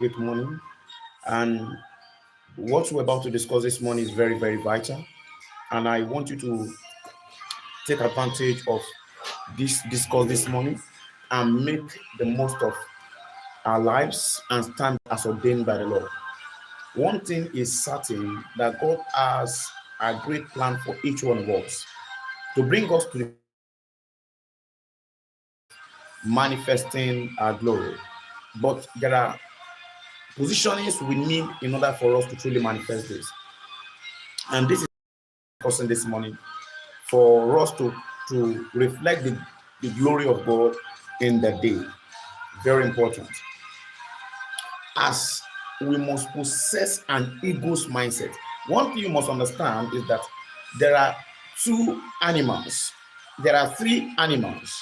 Good morning. And what we're about to discuss this morning is very, very vital. And I want you to take advantage of this discourse this morning and make the most of our lives and stand as ordained by the Lord. One thing is certain that God has a great plan for each one of us to bring us to the manifesting our glory. But there are positionings we need in order for us to truly manifest this. And this is discussing this morning for us to reflect the glory of God in the day. Very important. As we must possess an ego's mindset. One thing you must understand is that there are two animals. There are three animals.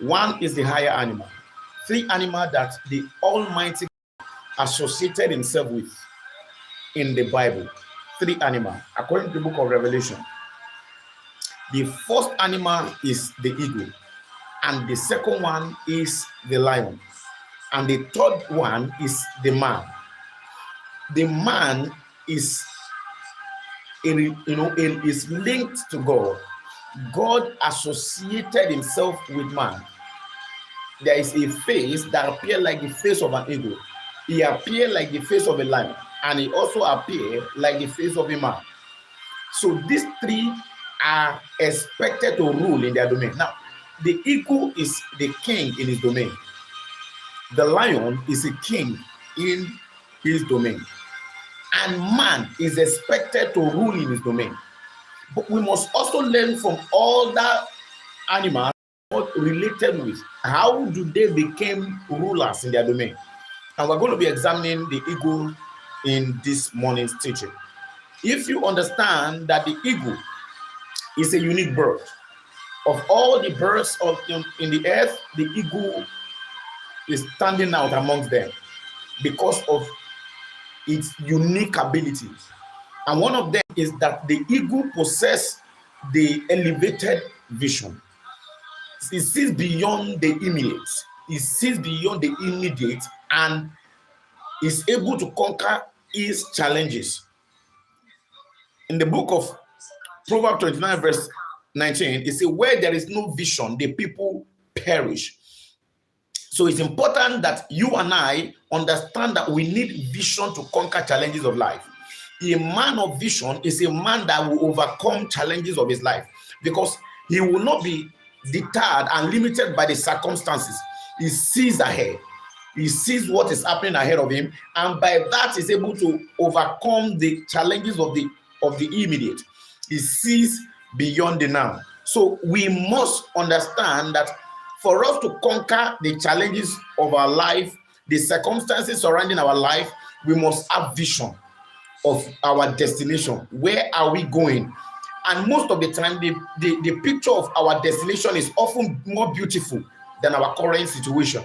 One is the higher animal. Three animals that the Almighty associated himself with in the Bible. Three animals, according to the book of Revelation. The first animal is the eagle, and the second one is the lion, and the third one is the man. The man is is linked to God. God associated himself with man. There is a face that appears like the face of an eagle. He appeared like the face of a lion, and he also appeared like the face of a man. So these three are expected to rule in their domain. Now, the eagle is the king in his domain. The lion is a king in his domain. And man is expected to rule in his domain. But we must also learn from all the animals what related with. How do they become rulers in their domain? And we're going to be examining the eagle in this morning's teaching. If you understand that the eagle is a unique bird, of all the birds in the earth, the eagle is standing out amongst them because of its unique abilities. And one of them is that the eagle possesses the elevated vision. It sees beyond the immediate. It sees beyond the immediate and is able to conquer its challenges. In the book of Proverbs 29 verse 19, it says, where there is no vision, the people perish. So it's important that you and I understand that we need vision to conquer challenges of life. A man of vision is a man that will overcome challenges of his life because he will not be deterred and limited by the circumstances. He sees ahead. He sees what is happening ahead of him, and by that is able to overcome the challenges of the immediate. He sees beyond the now. So we must understand that for us to conquer the challenges of our life, the circumstances surrounding our life, we must have vision of our destination. Where are we going? And most of the time, the picture of our destination is often more beautiful than our current situation.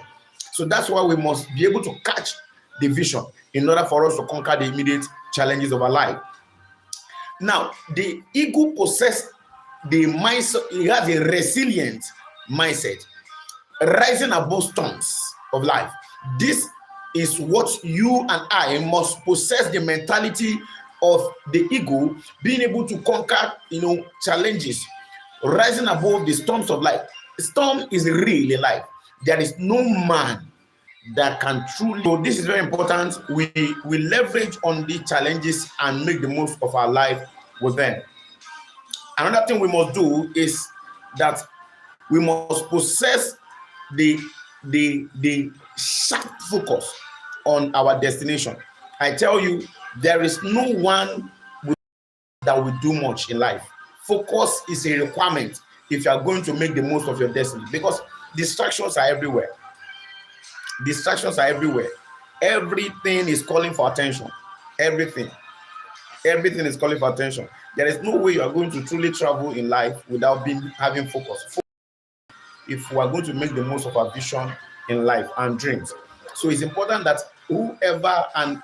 So that's why we must be able to catch the vision in order for us to conquer the immediate challenges of our life. Now, the eagle possesses the mindset, it has a resilient mindset, rising above storms of life. This is what you and I must possess, the mentality of the eagle, being able to conquer, challenges, rising above the storms of life. Storm is real in life. There is no man that can truly. So this is very important. We leverage on the challenges and make the most of our life with them. Another thing we must do is that we must possess the sharp focus on our destination. I tell you, there is no one that will do much in life. Focus is a requirement if you are going to make the most of your destiny, because distractions are everywhere. Distractions are everywhere. Everything is calling for attention. Everything is calling for attention. There is no way you are going to truly travel in life without having focus. If we are going to make the most of our vision in life and dreams. So it's important that whoever and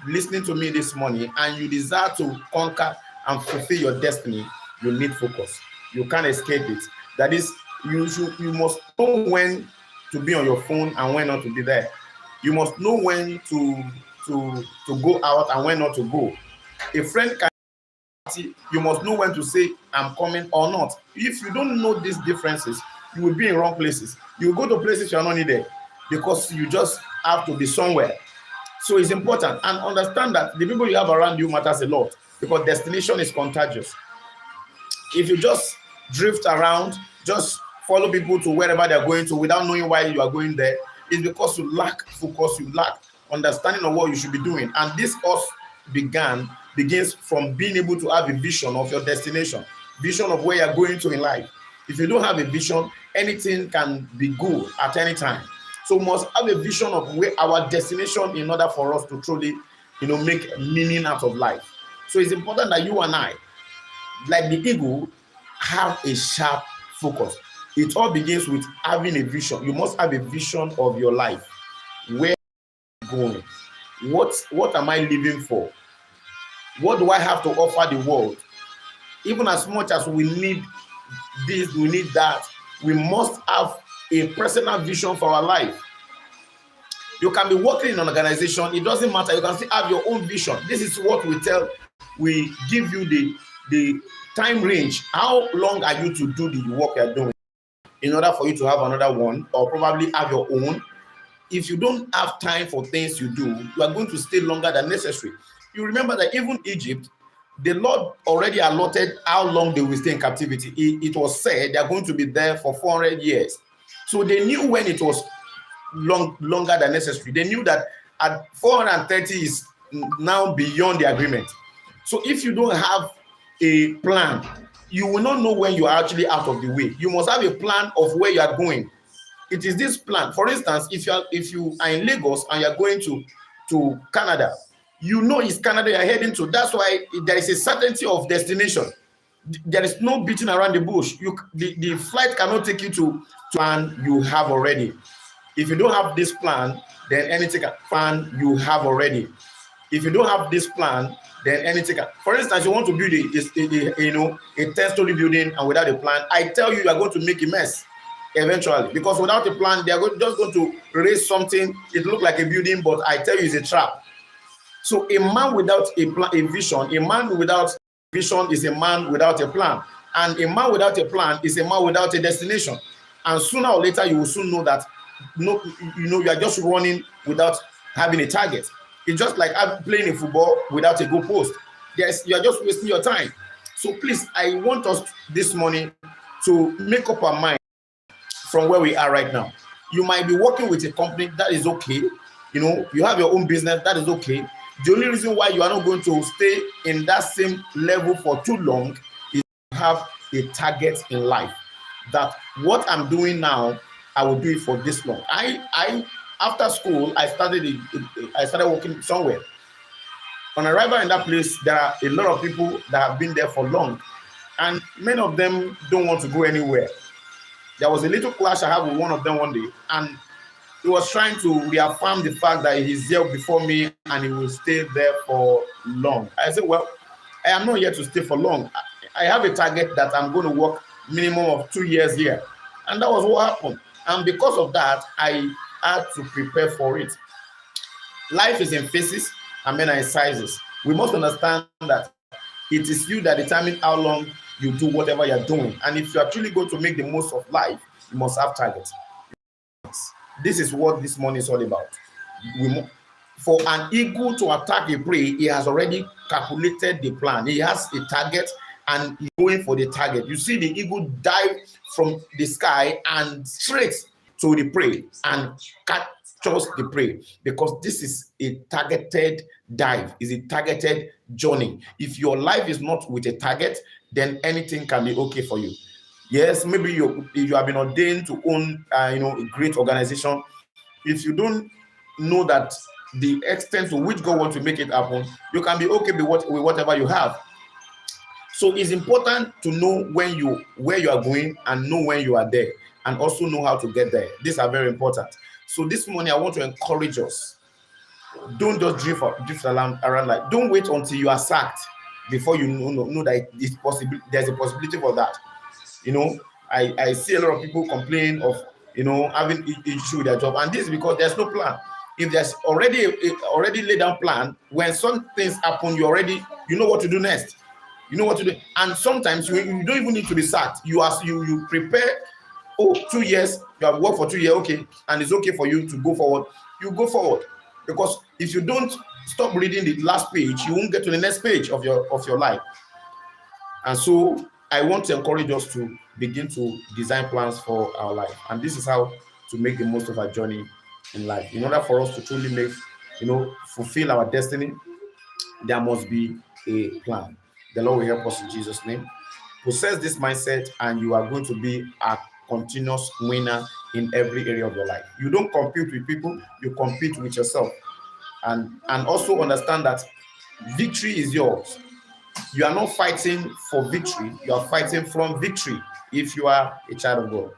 listening to me this morning and you desire to conquer and fulfill your destiny, you need focus. You can't escape it. That is, you must know when to be on your phone and when not to be there. You must know when to go out and when not to go. A friend can, you must know when to say I'm coming or not. If you don't know these differences, you will be in wrong places. You will go to places you are not needed because you just have to be somewhere. So it's important, and understand that the people you have around you matters a lot, because destination is contagious. If you just drift around, just follow people to wherever they're going to without knowing why you are going there, it's because you lack focus, you lack understanding of what you should be doing. And this course begins from being able to have a vision of your destination, vision of where you're going to in life. If you don't have a vision, anything can be good at any time. So we must have a vision of where our destination in order for us to truly, make meaning out of life. So it's important that you and I, like the eagle, have a sharp focus. It all begins with having a vision. You must have a vision of your life. Where am I going? What am I living for? What do I have to offer the world? Even as much as we need this, we need that, we must have a personal vision for our life. You can be working in an organization, it doesn't matter, you can still have your own vision. This is what we give you the time range. How long are you to do the work you're doing in order for you to have another one, or probably have your own? If you don't have time for things you do, you are going to stay longer than necessary. You remember that even Egypt, the Lord already allotted how long they will stay in captivity. It was said they are going to be there for 400 years. So they knew when it was longer than necessary. They knew that at 430 is now beyond the agreement. So if you don't have a plan, you will not know when you are actually out of the way. You must have a plan of where you are going. It is this plan. For instance, if you are in Lagos and you are going to Canada, you know it's Canada you are heading to. That's why there is a certainty of destination. There is no beating around the bush. The flight cannot take you to plan you have already. If you don't have this plan, then anything plan you have already. If you don't have this plan, then anything. For instance, you want to build a 10-story building, and without a plan, I tell you are going to make a mess eventually, because without a plan, they are just going to raise something. It looks like a building, but I tell you, it's a trap. So a man without a vision, a man without vision is a man without a plan, and a man without a plan is a man without a destination. And sooner or later, you will soon know that you are just running without having a target. It's just like playing a football without a goal post. Yes, you are just wasting your time. So please, I want us this morning to make up our mind from where we are right now. You might be working with a company, that is okay. You have your own business, that is okay. The only reason why you are not going to stay in that same level for too long is to have a target in life. That what I'm doing now, I will do it for this long. I after school, I started working somewhere. On arrival in that place, there are a lot of people that have been there for long, and many of them don't want to go anywhere. There was a little clash I had with one of them one day, and he was trying to reaffirm the fact that he's there before me and he will stay there for long. I said, well, I am not here to stay for long. I have a target that I'm going to work minimum of 2 years here. And that was what happened. And because of that, I had to prepare for it. Life is in phases and men are in sizes. We must understand that it is you that determine how long you do whatever you're doing. And if you are truly going to make the most of life, you must have targets. This is what this morning is all about. For an eagle to attack a prey, he has already calculated the plan. He has a target and he's going for the target. You see the eagle dive from the sky and straight to the prey and captures the prey, because this is a targeted dive, is a targeted journey. If your life is not with a target, then anything can be okay for you. Yes, maybe you have been ordained to own a great organization. If you don't know that the extent to which God wants to make it happen, you can be okay with whatever you have. So it's important to know where you are going and know when you are there, and also know how to get there. These are very important. So this morning I want to encourage us. Don't just drift around like. Don't wait until you are sacked before you know that it's possible. There's a possibility for that. I see a lot of people complain of having issue with their job, and this is because there's no plan. if there's already laid down plan, when some things happen, you know what to do next. You know what to do. And sometimes you don't even need to be sacked. You prepare. Oh, 2 years, you have worked for 2 years, okay, and it's okay for you to go forward. You go forward, because if you don't stop reading the last page, you won't get to the next page of your life. And so I want to encourage us to begin to design plans for our life. And this is how to make the most of our journey in life. In order for us to truly fulfill our destiny, there must be a plan. The Lord will help us in Jesus' name. Possess this mindset, and you are going to be a continuous winner in every area of your life. You don't compete with people, you compete with yourself. And also understand that victory is yours. You are not fighting for victory, you are fighting from victory if you are a child of God.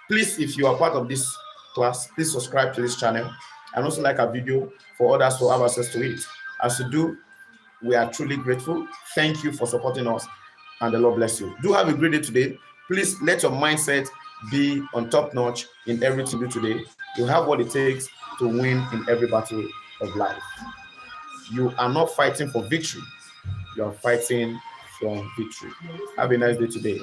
Please, if you are part of this class, please subscribe to this channel and also like our video for others to have access to it. As you do, we are truly grateful. Thank you for supporting us, and the Lord bless you. Do have a great day today. Please let your mindset be on top notch in everything you do today. You have what it takes to win in every battle of life. You are not fighting for victory, you are fighting from victory. Have a nice day today.